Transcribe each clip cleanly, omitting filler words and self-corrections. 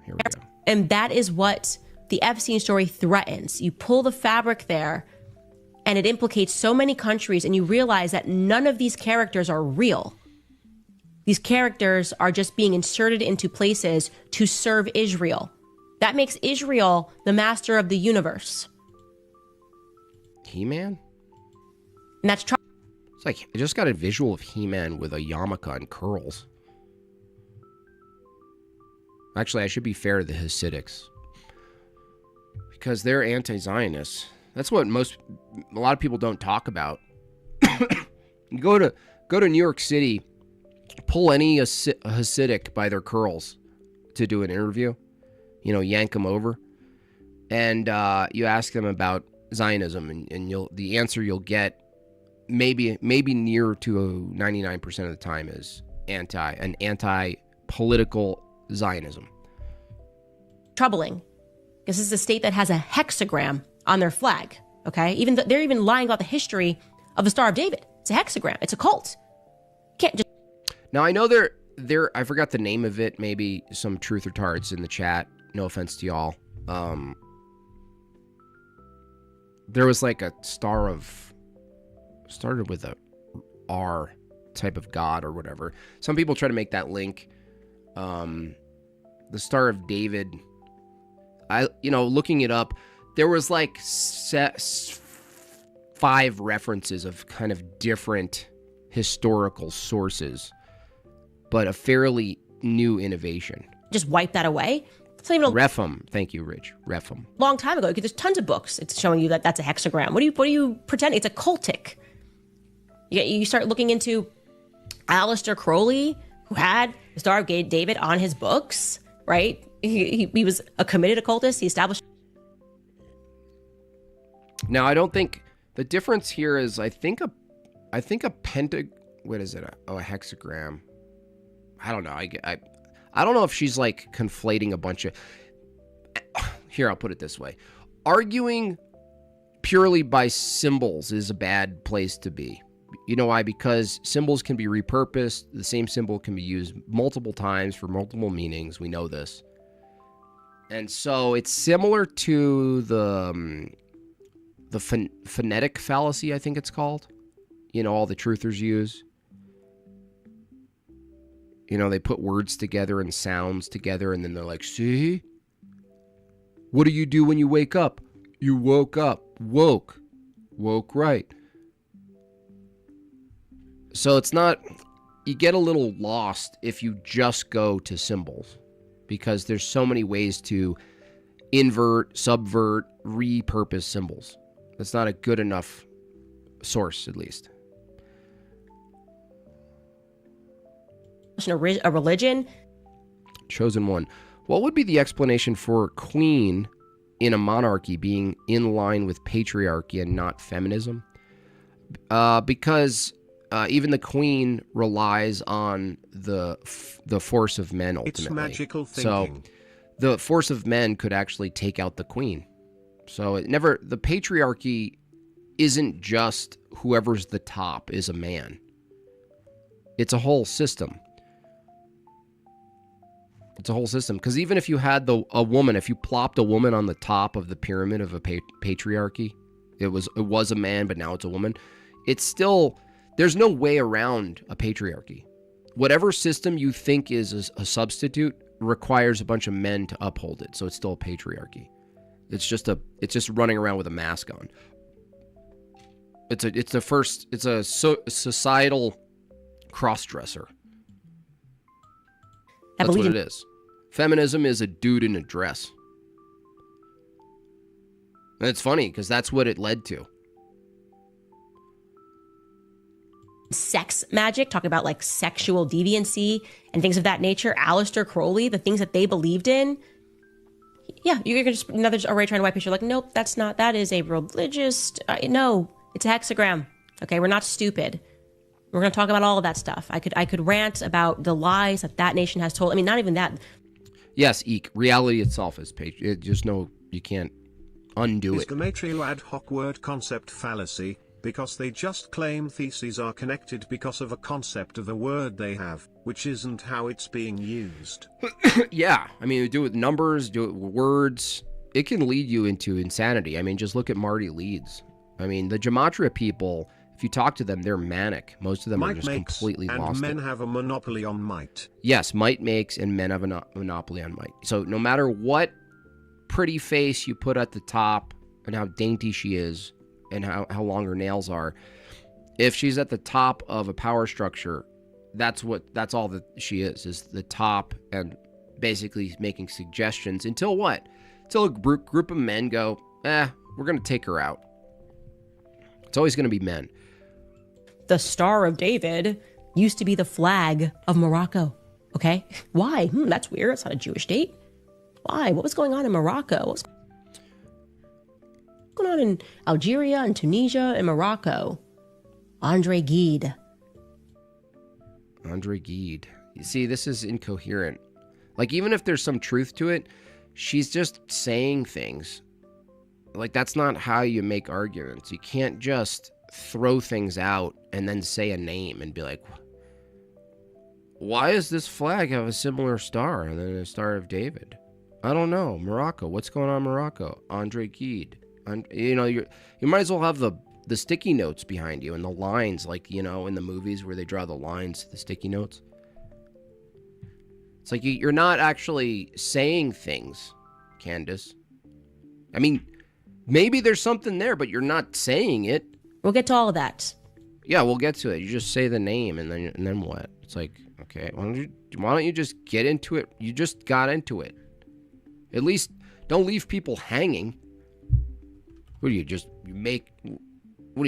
Here we go. And that is what the Epstein story threatens. You pull the fabric there, and it implicates so many countries, and you realize that none of these characters are real. These characters are just being inserted into places to serve Israel. That makes Israel the master of the universe. He-Man? And that's It's like, I just got a visual of He-Man with a yarmulke and curls. Actually, I should be fair to the Hasidics, because they're anti-Zionists. That's what a lot of people don't talk about. Go to New York City, pull any Hasidic by their curls to do an interview, yank them over, and you ask them about Zionism, and the answer you'll get maybe near to 99% of the time is anti-political Zionism. troubling. This is a state that has a hexagram on their flag. Okay, they're even lying about the history of the Star of David. It's a hexagram. It's a cult. Can't just. Now I know I forgot the name of it. Maybe some truth retards in the chat. No offense to y'all. There was like a started with a R type of god or whatever. Some people try to make that link. The Star of David. Looking it up, there was like 5 references of kind of different historical sources, but a fairly new innovation. Just wipe that away. It's not even Refum. Thank you, Rich. Refum. long time ago. There's tons of books. It's showing you that that's a hexagram. What do you pretend? It's a cultic. You start looking into Aleister Crowley, who had the Star of David on his books, right? He was a committed occultist. He established. Now, I don't think the difference here is. I think a what is it? A hexagram. I don't know. I don't know if she's like conflating a bunch of. Here, I'll put it this way: arguing purely by symbols is a bad place to be. You know why? Because symbols can be repurposed. The same symbol can be used multiple times for multiple meanings. We know this. And so it's similar to the phonetic fallacy, I think it's called. All the truthers use. They put words together and sounds together, and then they're like, see? What do you do when you wake up? You woke up. Woke right. So it's not, you get a little lost if you just go to symbols, because there's so many ways to invert, subvert, repurpose symbols. That's not a good enough source, at least. A religion. Chosen one. What would be the explanation for queen in a monarchy being in line with patriarchy and not feminism? Because even the queen relies on the force of men ultimately. It's magical thinking. So the force of men could actually take out the queen. So the patriarchy isn't just whoever's the top is a man. It's a whole system. It's a whole system. Because even if you had a woman, if you plopped a woman on the top of the pyramid of a patriarchy, it was a man, but now it's a woman. It's still, there's no way around a patriarchy. Whatever system you think is a substitute requires a bunch of men to uphold it. So it's still a patriarchy. It's just running around with a mask on. It's a societal cross-dresser. That's what it is. Feminism is a dude in a dress. And it's funny because that's what it led to. Sex magic, talking about like sexual deviancy and things of that nature. Aleister Crowley, the things that they believed in. Yeah, you're just another array trying to wipe it. You're like, nope, that is a religious. No, it's a hexagram. Okay, we're not stupid. We're going to talk about all of that stuff. I could rant about the lies that nation has told. I mean, not even that. Yes, Eek. Reality itself is just no, you can't undo Is it. the material ad hoc word concept fallacy because they just claim theses are connected because of a concept of a word they have, which isn't how it's being used. Yeah, I mean, do it with numbers, do it with words. It can lead you into insanity. I mean, just look at Marty Leeds. I mean, the Gematria people, if you talk to them, they're manic. Most of them are just completely lost. And men have a monopoly on might. Yes, might makes, and men have a monopoly on might. So no matter what pretty face you put at the top and how dainty she is and how long her nails are, if she's at the top of a power structure, that's all that she is the top, and basically making suggestions until what? Until a group of men go, we're going to take her out. It's always going to be men. The Star of David used to be the flag of Morocco. Okay? Why? That's weird. It's not a Jewish date. Why? What was going on in Morocco? What was going on in Algeria and Tunisia and Morocco? Andre Gide. Andre Gide. You see, this is incoherent. Like, even if there's some truth to it, she's just saying things. Like, that's not how you make arguments. You can't just throw things out and then say a name and be like, why does this flag have a similar star than the Star of David? I don't know. Morocco. What's going on in Morocco? Andre Gide. You might as well have the sticky notes behind you and the lines, like, in the movies where they draw the lines, the sticky notes. It's like you're not actually saying things, Candace. I mean, maybe there's something there, but you're not saying it. We'll get to all of that. Yeah, we'll get to it. You just say the name, and then what? It's like, okay, why don't you just get into it? You just got into it. At least don't leave people hanging. What do you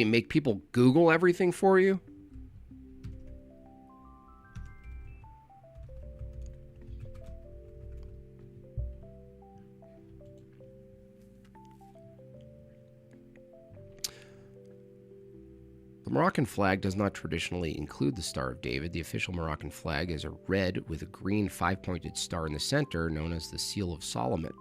make people Google everything for you? The Moroccan flag does not traditionally include the Star of David. The official Moroccan flag is a red with a green 5-pointed star in the center, known as the Seal of Solomon.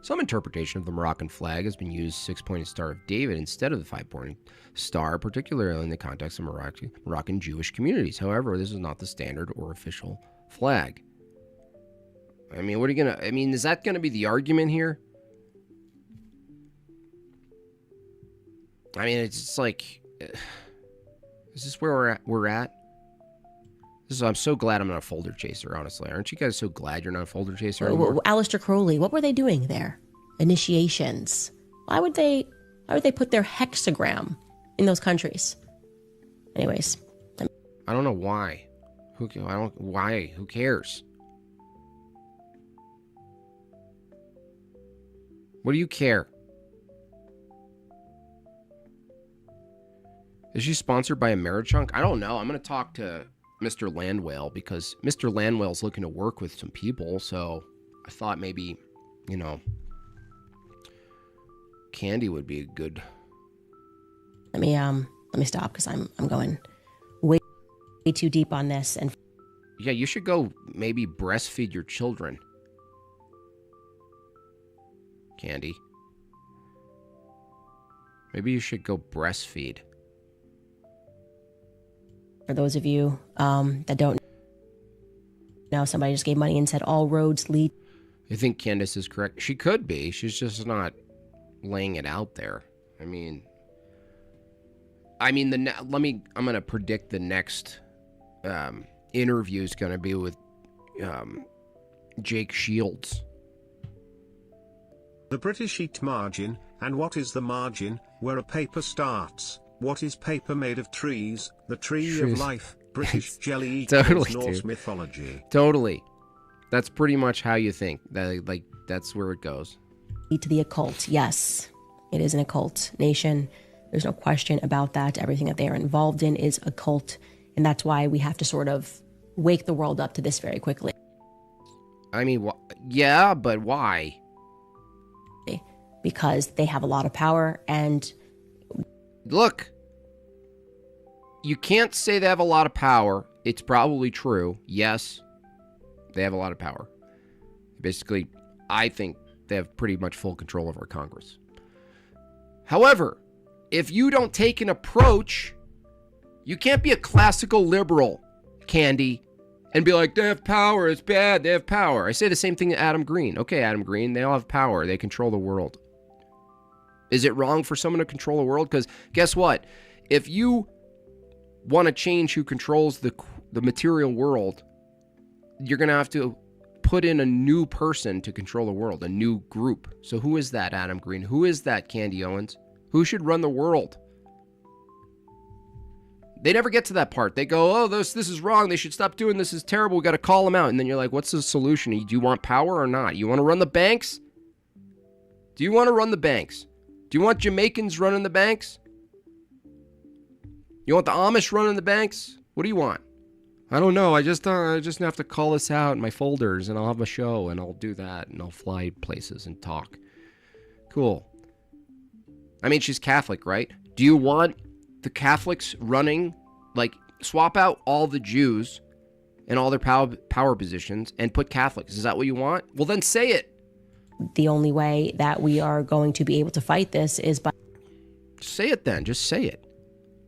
Some interpretation of the Moroccan flag has been used 6-pointed Star of David instead of the 5-pointed star, particularly in the context of Moroccan Jewish communities. However, this is not the standard or official flag. I mean, is that going to be the argument here? I mean, it's just like, is this where we're at? I'm so glad I'm not a folder chaser, honestly. Aren't you guys so glad you're not a folder chaser anymore? Aleister Crowley, what were they doing there? Initiations. Why would they put their hexagram in those countries? Anyways. I don't know why. Why? Who cares? What do you care? Is she sponsored by Americhunk? I don't know. I'm going to talk to Mr. Landwell because Mr. Landwell's looking to work with some people. So I thought maybe, Candy would be a good. Let me stop because I'm going way too deep on this. And yeah, you should go maybe breastfeed your children, Candy. Maybe you should go breastfeed. For those of you that don't know, somebody just gave money and said all roads lead. I think Candace is correct. She could be. She's just not laying it out there. I'm going to predict the next interview is going to be with Jake Shields. The British sheet margin, and what is the margin, where a paper starts? What is paper made of? Trees, the tree of life, British jelly equals totally, Norse dude. mythology. Totally. That's pretty much how you think. That's where it goes. To the occult, yes. It is an occult nation. There's no question about that. Everything that they are involved in is occult. And that's why we have to sort of wake the world up to this very quickly. I mean, yeah, but why? Because they have a lot of power and... Look, you can't say they have a lot of power. It's probably true. Yes, they have a lot of power. Basically, I think they have pretty much full control over Congress. However, if you don't take an approach, you can't be a classical liberal, Candy, and be like, they have power, it's bad, they have power. I say the same thing to Adam Green. Okay, Adam Green, they all have power, they control the world. Is it wrong for someone to control the world? Because guess what? If you want to change who controls the material world, you're going to have to put in a new person to control the world, a new group. So who is that, Adam Green? Who is that, Candy Owens? Who should run the world? They never get to that part. They go, oh, this is wrong. They should stop doing this. This is terrible. We got to call them out. And then you're like, what's the solution? Do you want power or not? You want to run the banks? Do you want to run the banks? Do you want Jamaicans running the banks? You want the Amish running the banks? What do you want? I don't know. I just have to call this out in my folders, and I'll have a show, and I'll do that, and I'll fly places and talk. Cool. I mean, she's Catholic, right? Do you want the Catholics running, like, swap out all the Jews and all their power positions and put Catholics? Is that what you want? Well, then say it. The only way that we are going to be able to fight this is by... Say it then. Just say it.